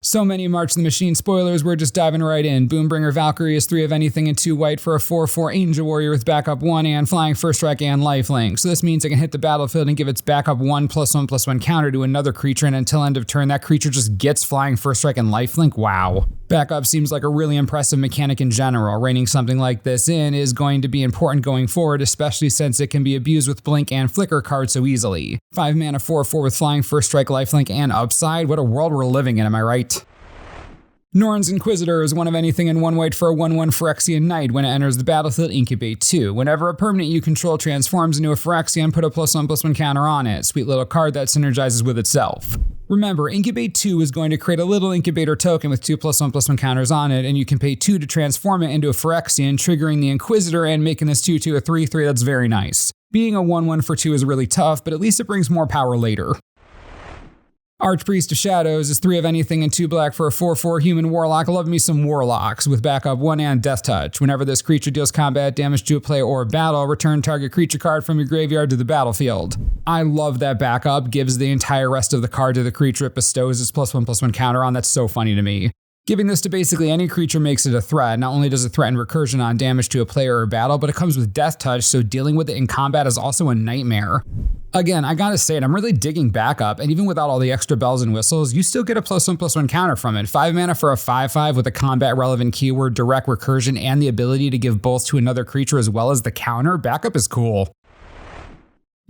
So many March the Machine spoilers, we're just diving right in. Boombringer Valkyrie is 3 of anything and 2 white for a 4/4 Angel Warrior with backup 1 and flying first strike and lifelink. So this means it can hit the battlefield and give its backup 1/1/1 counter to another creature, and until end of turn that creature just gets flying first strike and lifelink. Wow. Backup seems like a really impressive mechanic in general. Reining something like this in is going to be important going forward, especially since it can be abused with blink and flicker cards so easily. 5 mana 4/4 with flying first strike, lifelink, and upside. What a world we're living in, am I right? Norn's Inquisitor is 1 of anything and 1 white for a 1/1 Phyrexian Knight. When it enters the battlefield, incubate 2. Whenever a permanent you control transforms into a Phyrexian, put a +1/+1 counter on it. Sweet little card that synergizes with itself. Remember, Incubate 2 is going to create a little incubator token with 2 +1/+1 counters on it, and you can pay 2 to transform it into a Phyrexian, triggering the Inquisitor and making this 2/2 a 3/3. That's very nice. Being a 1/1 for 2 is really tough, but at least it brings more power later. Archpriest of Shadows is 3 of anything and 2 black for a 4/4 human warlock. Love me some warlocks with backup 1 and death touch. Whenever this creature deals combat damage to a player or a battle, return target creature card from your graveyard to the battlefield. I love that backup gives the entire rest of the card to the creature it bestows its +1/+1 counter on. That's so funny to me. Giving this to basically any creature makes it a threat. Not only does it threaten recursion on damage to a player or battle, but it comes with death touch, so dealing with it in combat is also a nightmare. Again, I gotta say it, I'm really digging backup, and even without all the extra bells and whistles, you still get a +1/+1 counter from it. 5 mana for a 5/5 with a combat relevant keyword, direct recursion, and the ability to give both to another creature as well as the counter. Backup is cool.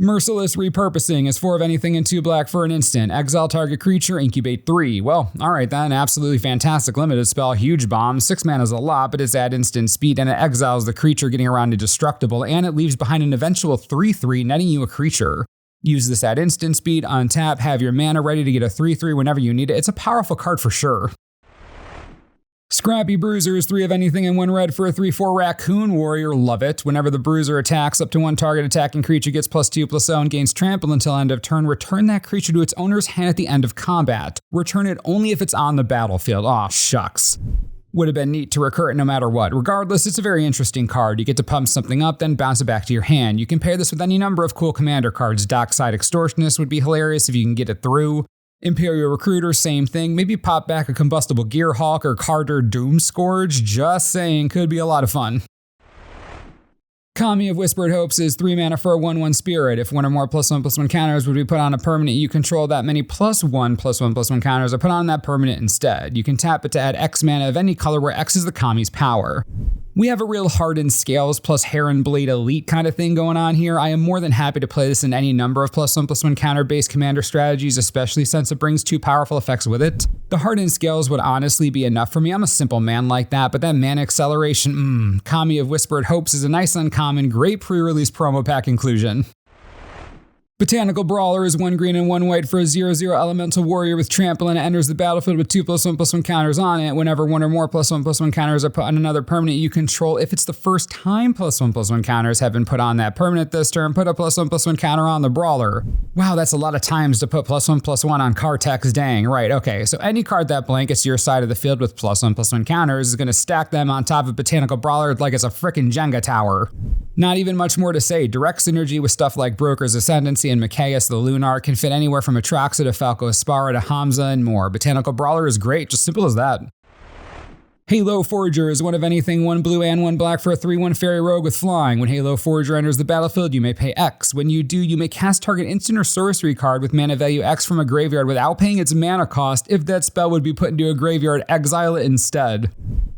Merciless Repurposing is 4 of anything and 2 black for an instant. Exile target creature, incubate 3. Well, alright then, absolutely fantastic limited spell, huge bomb. 6 mana is a lot, but it's at instant speed and it exiles the creature, getting around indestructible, and it leaves behind an eventual 3/3, netting you a creature. Use this at instant speed, untap, have your mana ready to get a 3/3 whenever you need it. It's a powerful card for sure. Scrappy Bruiser is 3 of anything and 1 red for a 3/4 Raccoon Warrior. Love it. Whenever the Bruiser attacks, up to 1 target attacking creature gets +2/+0 and gains trample until end of turn. Return that creature to its owner's hand at the end of combat. Return it only if it's on the battlefield. Aw, shucks. Would have been neat to recur it no matter what. Regardless, it's a very interesting card. You get to pump something up, then bounce it back to your hand. You can pair this with any number of cool commander cards. Dockside Extortionist would be hilarious if you can get it through. Imperial Recruiter, same thing. Maybe pop back a Combustible Gearhawk or Carter Doomscourge. Just saying, could be a lot of fun. Kami of Whispered Hopes is 3 mana for a 1/1 Spirit. If 1 or more +1/+1 counters would be put on a permanent, you control that many +1/+1/1 counters are put on that permanent instead. You can tap it to add X mana of any color where X is the Kami's power. We have a real Hardened Scales plus Heron Blade Elite kind of thing going on here. I am more than happy to play this in any number of +1/+1 counter-based commander strategies, especially since it brings 2 powerful effects with it. The Hardened Scales would honestly be enough for me. I'm a simple man like that, but that mana acceleration, Kami of Whispered Hopes is a nice uncommon, great pre-release promo pack inclusion. Botanical Brawler is 1 green and 1 white for a 0/0 elemental warrior with trample, and it enters the battlefield with 2 +1/+1 counters on it. Whenever 1 or more +1/+1 counters are put on another permanent you control, if it's the first time +1/+1 counters have been put on that permanent this turn, put a +1/+1 counter on the Brawler. Wow, that's a lot of times to put +1/+1 on card text. Dang, right, okay. So any card that blankets your side of the field with +1/+1 counters is going to stack them on top of Botanical Brawler like it's a frickin' Jenga tower. Not even much more to say. Direct synergy with stuff like Broker's Ascendancy and Mikaeus the Lunar can fit anywhere from Atraxa to Falco Aspara to Hamza and more. Botanical Brawler is great, just simple as that. Halo Forager is 1 of anything, 1 blue and 1 black for a 3/1 Fairy Rogue with flying. When Halo Forager enters the battlefield, you may pay X. When you do, you may cast target instant or sorcery card with mana value X from a graveyard without paying its mana cost. If that spell would be put into a graveyard, exile it instead.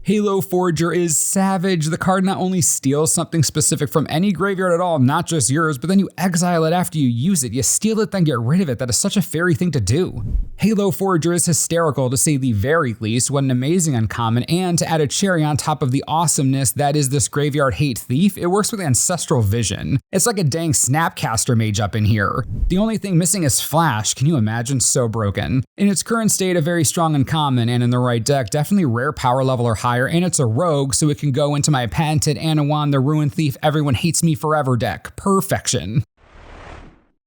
Halo Forager is savage. The card not only steals something specific from any graveyard at all, not just yours, but then you exile it after you use it. You steal it, then get rid of it. That is such a fairy thing to do. Halo Forager is hysterical, to say the very least. What an amazing uncommon, and to add a cherry on top of the awesomeness that is this Graveyard Hate Thief, it works with Ancestral Vision. It's like a dang Snapcaster mage up in here. The only thing missing is Flash. Can you imagine? So broken. In its current state, a very strong uncommon, and in the right deck, definitely rare power level or higher, and it's a rogue, so it can go into my patented Anawan the Ruin Thief Everyone Hates Me Forever deck. Perfection.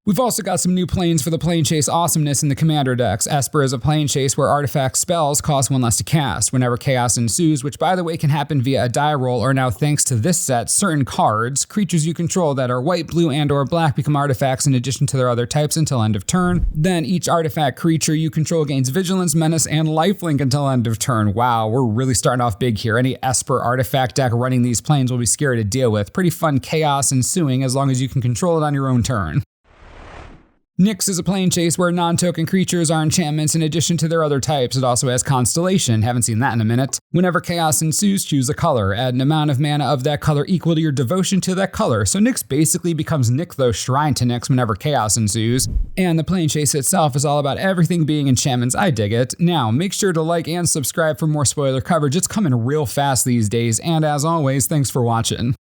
We've also got some new planes for the Plane Chase awesomeness in the Commander decks. Esper is a Plane Chase where artifact spells cost 1 less to cast. Whenever chaos ensues, which by the way can happen via a die roll or now thanks to this set, certain cards, creatures you control that are white, blue, and or black become artifacts in addition to their other types until end of turn. Then each artifact creature you control gains Vigilance, Menace, and Lifelink until end of turn. Wow, we're really starting off big here. Any Esper artifact deck running these planes will be scary to deal with. Pretty fun chaos ensuing as long as you can control it on your own turn. Nyx is a Plane Chase where non-token creatures are enchantments in addition to their other types. It also has Constellation, haven't seen that in a minute. Whenever chaos ensues, choose a color. Add an amount of mana of that color equal to your devotion to that color. So Nyx basically becomes Nykthos Shrine to Nyx whenever chaos ensues. And the Plane Chase itself is all about everything being enchantments. I dig it. Now, make sure to like and subscribe for more spoiler coverage. It's coming real fast these days. And as always, thanks for watching.